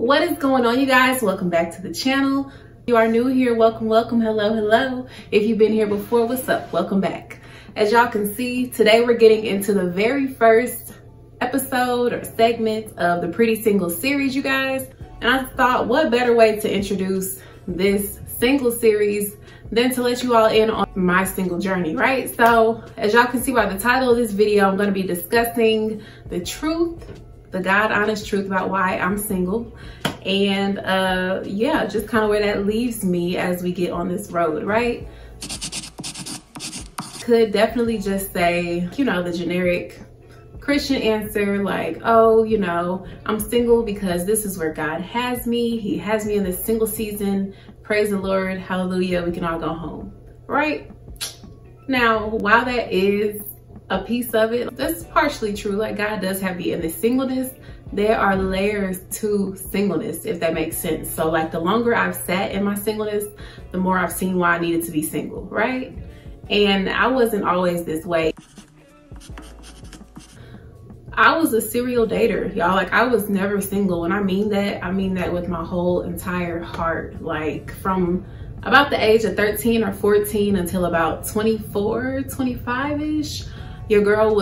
What is going on, you guys? Welcome back to the channel. If you are new here, welcome. Hello. If you've been here before, what's up? Welcome back. As y'all can see, today we're getting into the very first episode or segment of the Pretty Single series, you guys. And I thought, what better way to introduce this single series than to let you all in on my single journey, right? So as y'all can see by the title of this video, I'm going to be discussing the truth, the God honest truth about why I'm single, and yeah, just kind of where that leaves me as we get on this road, right? Could definitely just say, you know, the generic Christian answer, like, oh, you know, I'm single because this is where God has me. He has me in this single season. Praise the Lord, hallelujah, we can all go home, right? Now, while that is a piece of it, that's partially true. Like, God does have me in this singleness. There are layers to singleness, if that makes sense. So like, the longer I've sat in my singleness, the more I've seen why I needed to be single, right? And I wasn't always this way. I was a serial dater, y'all. Like, I was never single. And I mean that with my whole entire heart. Like, from about the age of 13 or 14 until about 24, 25-ish, your girl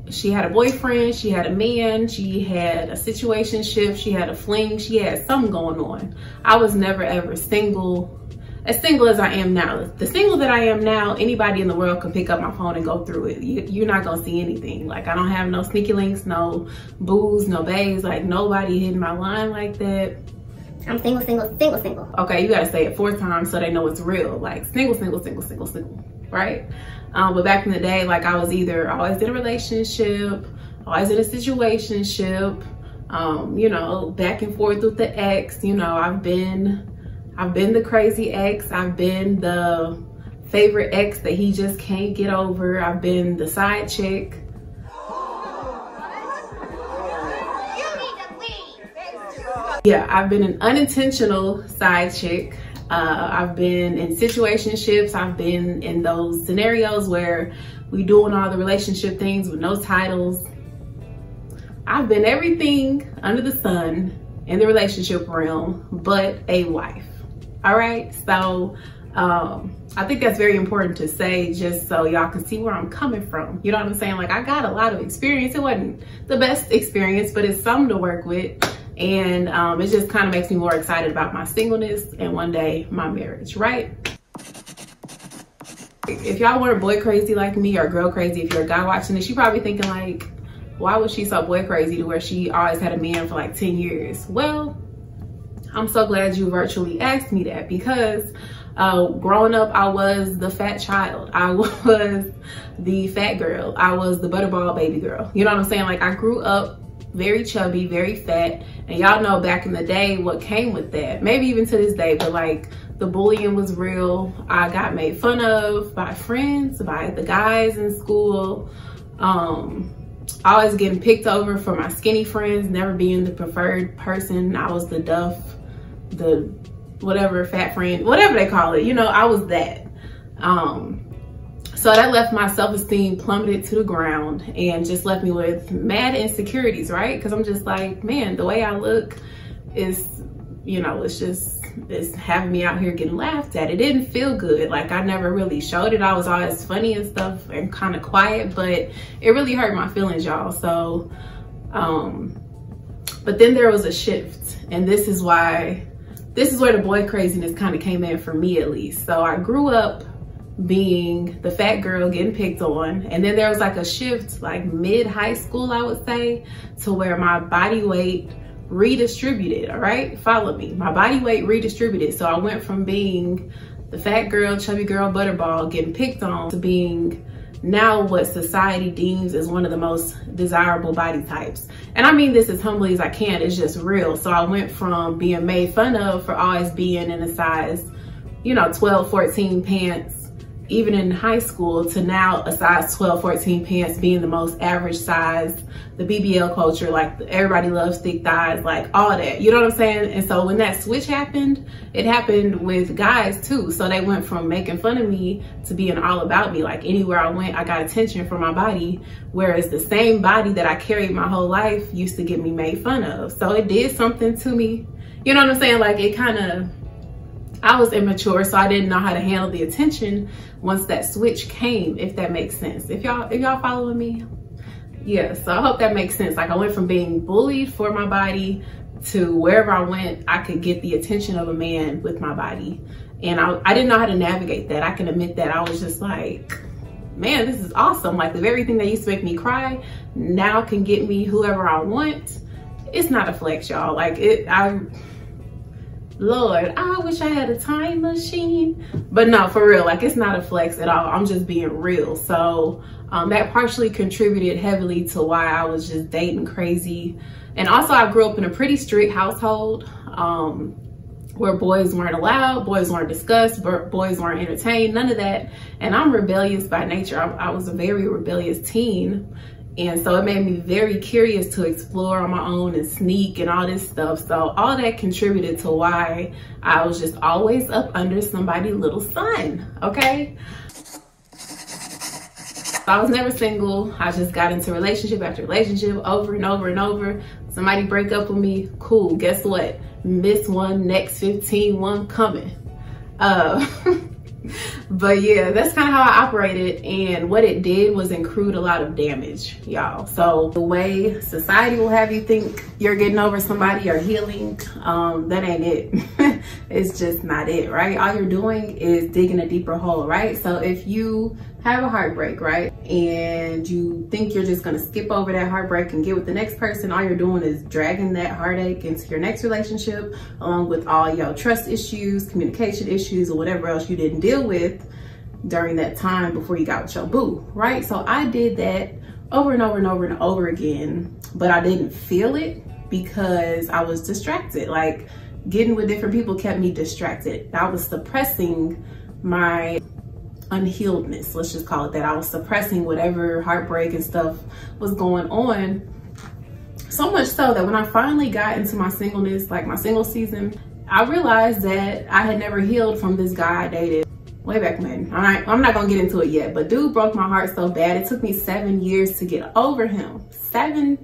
she had a boyfriend, she had a man, she had a situationship, she had a fling, she had something going on. I was never ever single, as single as I am now. The single that I am now, anybody in the world can pick up my phone and go through it. You're not gonna see anything. Like, I don't have no sneaky links, no boos, no bays, like nobody hitting my line like that. I'm single. Okay, you gotta say it 4 times so they know it's real. Like, single, right? But back in the day, like, I was either always in a relationship, always in a situationship, you know, back and forth with the ex. You know, I've been the crazy ex. I've been the favorite ex that he just can't get over. I've been the side chick. Yeah, I've been an unintentional side chick. I've been in situationships. I've been in those scenarios where we doing all the relationship things with no titles. I've been everything under the sun in the relationship realm but a wife. All right, so I think that's very important to say, just so y'all can see where I'm coming from. You know what I'm saying? Like, I got a lot of experience. It wasn't the best experience, but it's something to work with. And it just kind of makes me more excited about my singleness and one day my marriage, right? If y'all weren't boy crazy like me, or girl crazy, if you're a guy watching this, you're probably thinking like, why was she so boy crazy to where she always had a man for like 10 years? Well, I'm so glad you virtually asked me that, because growing up, I was the fat child. I was the fat girl. I was the butterball baby girl. You know what I'm saying? Like, I grew up very chubby, very fat, and y'all know back in the day what came with that. Maybe even to this day, but like, the bullying was real. I got made fun of by friends, by the guys in school. Always getting picked over for my skinny friends, never being the preferred person. I was the duff, the whatever, fat friend, whatever they call it. You know, I was that. So that left my self-esteem plummeted to the ground and just left me with mad insecurities, right? Because I'm just like, man, the way I look is, you know, it's having me out here getting laughed at. It didn't feel good. Like, I never really showed it. I was always funny and stuff and kind of quiet, but it really hurt my feelings, y'all. So, but then there was a shift, and this is where the boy craziness kind of came in for me, at least. So I grew up being the fat girl getting picked on, and then there was like a shift, like mid-high school, I would say, to where my body weight redistributed. All right, follow me. My body weight redistributed. So I went from being the fat girl, chubby girl, butterball getting picked on, to being now what society deems as one of the most desirable body types. And I mean this as humbly as I can. It's just real. So I went from being made fun of for always being in a size, you know, 12, 14 pants even in high school, to now a size 12, 14 pants being the most average size, the BBL culture, like everybody loves thick thighs, like all that, you know what I'm saying? And so when that switch happened, it happened with guys too. So they went from making fun of me to being all about me. Like anywhere I went, I got attention for my body, whereas the same body that I carried my whole life used to get me made fun of. So it did something to me, you know what I'm saying? Like it kind of, I was immature, so I didn't know how to handle the attention once that switch came, if that makes sense. If y'all following me? Yeah, so I hope that makes sense. Like I went from being bullied for my body to wherever I went, I could get the attention of a man with my body. And I didn't know how to navigate that. I can admit that. I was just like, man, this is awesome. Like the very thing that used to make me cry now can get me whoever I want. It's not a flex, y'all. Like Lord, I wish I had a time machine. But no, for real, like it's not a flex at all. I'm just being real. So that partially contributed heavily to why I was just dating crazy. And also I grew up in a pretty strict household where boys weren't allowed, boys weren't discussed, boys weren't entertained, none of that. And I'm rebellious by nature. I was a very rebellious teen. And so it made me very curious to explore on my own and sneak and all this stuff. So all that contributed to why I was just always up under somebody's little son, okay? So I was never single. I just got into relationship after relationship over and over and over. Somebody break up with me, cool, guess what? Miss one, next 15, one coming. But yeah, that's kind of how I operated, and what it did was accrued a lot of damage, y'all. So the way society will have you think you're getting over somebody or healing, that ain't it. It's just not it, right? All you're doing is digging a deeper hole, right? So if you have a heartbreak, right, and you think you're just gonna skip over that heartbreak and get with the next person, all you're doing is dragging that heartache into your next relationship, along with all your trust issues, communication issues, or whatever else you didn't deal with during that time before you got with your boo, right? So I did that over and over and over and over again, but I didn't feel it because I was distracted. Like getting with different people kept me distracted. I was suppressing my unhealedness, let's just call it that. I was suppressing whatever heartbreak and stuff was going on, so much so that when I finally got into my singleness, like my single season, I realized that I had never healed from this guy I dated way back when. I'm not gonna get into it yet, but dude broke my heart so bad. It took me 7 years to get over him. Seven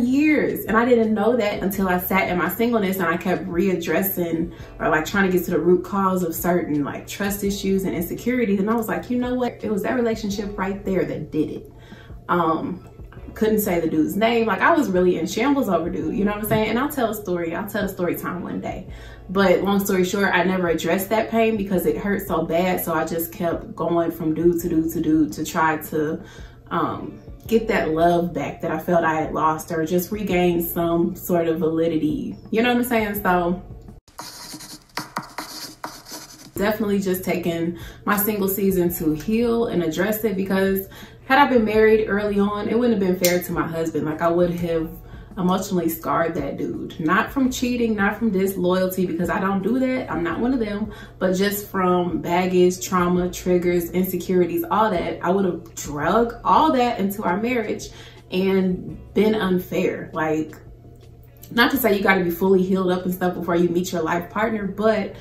years. And I didn't know that until I sat in my singleness and I kept readdressing or like trying to get to the root cause of certain like trust issues and insecurities. And I was like, you know what? It was that relationship right there that did it. Couldn't say the dude's name. Like I was really in shambles over dude, you know what I'm saying? And I'll tell a story. I'll tell a story time one day. But long story short, I never addressed that pain because it hurt so bad. So I just kept going from dude to dude to dude to try to get that love back that I felt I had lost, or just regain some sort of validity. You know what I'm saying? So definitely just taking my single season to heal and address it, because had I been married early on, it wouldn't have been fair to my husband. Like I would have emotionally scarred that dude. Not from cheating, not from disloyalty, because I don't do that. I'm not one of them, but just from baggage, trauma, triggers, insecurities, all that. I would have drug all that into our marriage and been unfair. Like, not to say you got to be fully healed up and stuff before you meet your life partner, but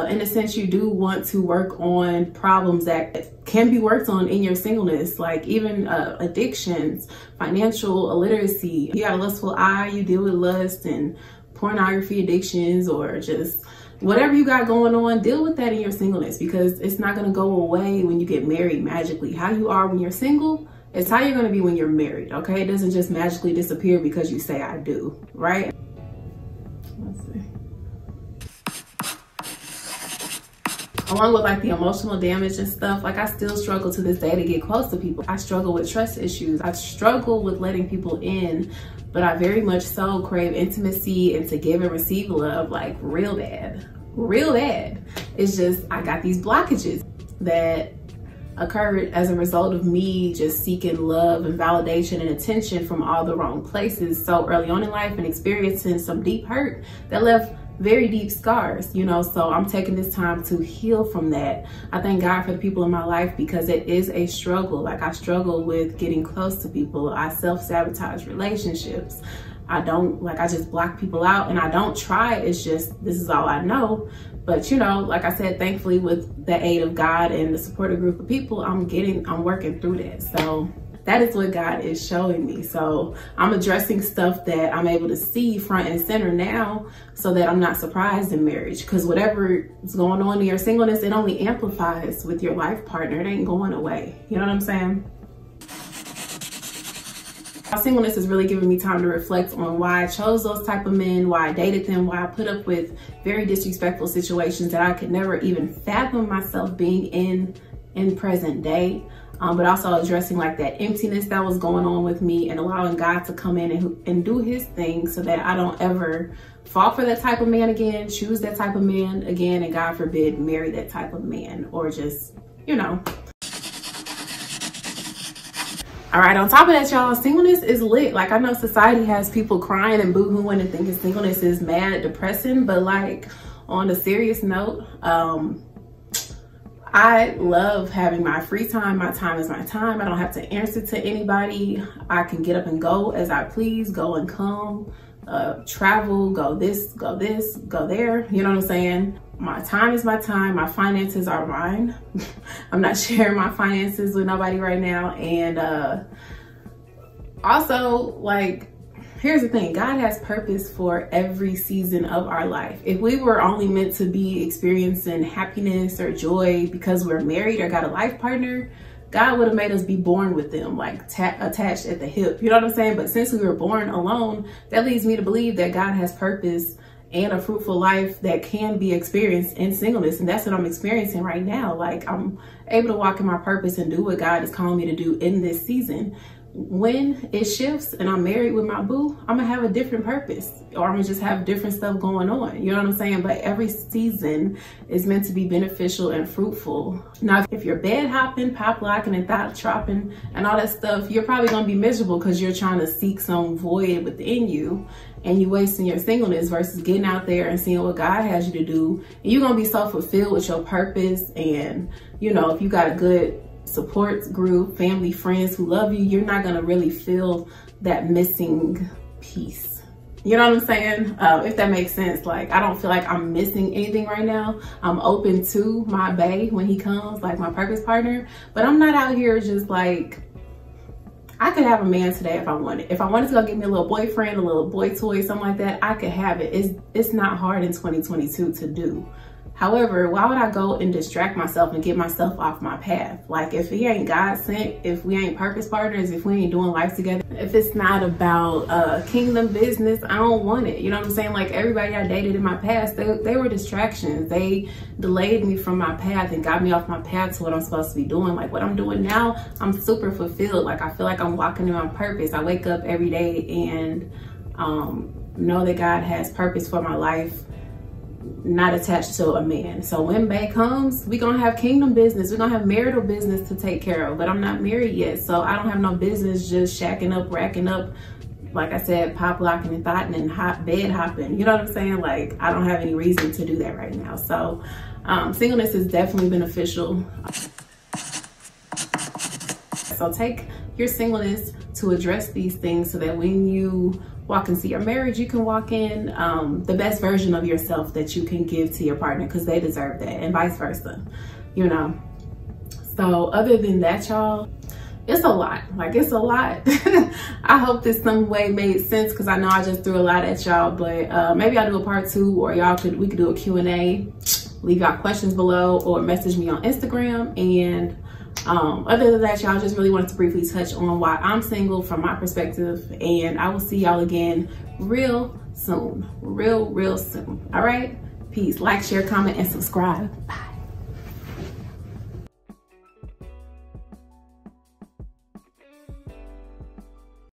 in a sense, you do want to work on problems that can be worked on in your singleness, like even addictions, financial illiteracy. You got a lustful eye, you deal with lust and pornography addictions, or just whatever you got going on, deal with that in your singleness, because it's not going to go away when you get married magically. How you are when you're single is how you're going to be when you're married, okay? It doesn't just magically disappear because you say I do, right? Let's see. Along with like the emotional damage and stuff, like I still struggle to this day to get close to people. I struggle with trust issues. I struggle with letting people in, but I very much so crave intimacy and to give and receive love, like real bad, real bad. It's just, I got these blockages that occurred as a result of me just seeking love and validation and attention from all the wrong places so early on in life, and experiencing some deep hurt that left very deep scars, you know, so I'm taking this time to heal from that. I thank God for the people in my life because it is a struggle. Like, I struggle with getting close to people. I self-sabotage relationships. I just block people out, and I don't try. It's just, this is all I know. But, you know, like I said, thankfully with the aid of God and the supportive group of people, I'm working through that. So that is what God is showing me. So I'm addressing stuff that I'm able to see front and center now so that I'm not surprised in marriage. Because whatever is going on in your singleness, it only amplifies with your life partner. It ain't going away. You know what I'm saying? My singleness is really giving me time to reflect on why I chose those type of men, why I dated them, why I put up with very disrespectful situations that I could never even fathom myself being in present day. But also addressing like that emptiness that was going on with me and allowing God to come in and do his thing so that I don't ever fall for that type of man again, choose that type of man again, and God forbid, marry that type of man, or just, you know. All right, on top of that, y'all, singleness is lit. Like, I know society has people crying and boo-hooing and thinking singleness is mad, depressing, but like, on a serious note, I love having my free time. My time is my time. I don't have to answer to anybody. I can get up and go as I please, go and come, travel, go this, go there. You know what I'm saying? My time is my time. My finances are mine. I'm not sharing my finances with nobody right now. And also, like, here's the thing, God has purpose for every season of our life. If we were only meant to be experiencing happiness or joy because we're married or got a life partner, God would have made us be born with them, like attached at the hip. You know what I'm saying? But since we were born alone, that leads me to believe that God has purpose and a fruitful life that can be experienced in singleness. And that's what I'm experiencing right now. Like, I'm able to walk in my purpose and do what God is calling me to do in this season. When it shifts and I'm married with my boo, I'm gonna have a different purpose, or I'm gonna just have different stuff going on. You know what I'm saying? But every season is meant to be beneficial and fruitful. Now, if you're bed hopping, pop locking, and thought tropping and all that stuff, you're probably gonna be miserable because you're trying to seek some void within you, and you wasting your singleness versus getting out there and seeing what God has you to do. And you're gonna be so fulfilled with your purpose. And, you know, if you got a good support group, family, friends who love you, you're not gonna really feel that missing piece. You know what I'm saying? If that makes sense. Like, I don't feel like I'm missing anything right now. I'm open to my bae when he comes, like my purpose partner, but I'm not out here just like, I could have a man today if I wanted. If I wanted to go get me a little boyfriend, a little boy toy, something like that, I could have it. It's not hard in 2022 to do. However, why would I go and distract myself and get myself off my path? Like, if he ain't God sent, if we ain't purpose partners, if we ain't doing life together, if it's not about kingdom business, I don't want it. You know what I'm saying? Like, everybody I dated in my past, they were distractions. They delayed me from my path and got me off my path to what I'm supposed to be doing. Like, what I'm doing now, I'm super fulfilled. Like, I feel like I'm walking in my purpose. I wake up every day and know that God has purpose for my life, not attached to a man. So when bae comes, we gonna have kingdom business, we're gonna have marital business to take care of. But I'm not married yet, so I don't have no business just shacking up, racking up, like I said, pop locking and thotting and bed hopping. You know what I'm saying? Like, I don't have any reason to do that right now. So singleness is definitely beneficial. So take your singleness to address these things so that when you walk into your marriage, you can walk in the best version of yourself that you can give to your partner, because they deserve that, and vice versa, you know. So other than that, y'all, it's a lot. Like, it's a lot. I hope this some way made sense, because I know I just threw a lot at y'all, but maybe I'll do a part 2, or we could do a Q&A. Leave y'all questions below or message me on Instagram. And other than that, y'all, just really wanted to briefly touch on why I'm single from my perspective, and I will see y'all again real soon. Real soon. All right, peace. Like, share, comment, and subscribe. Bye.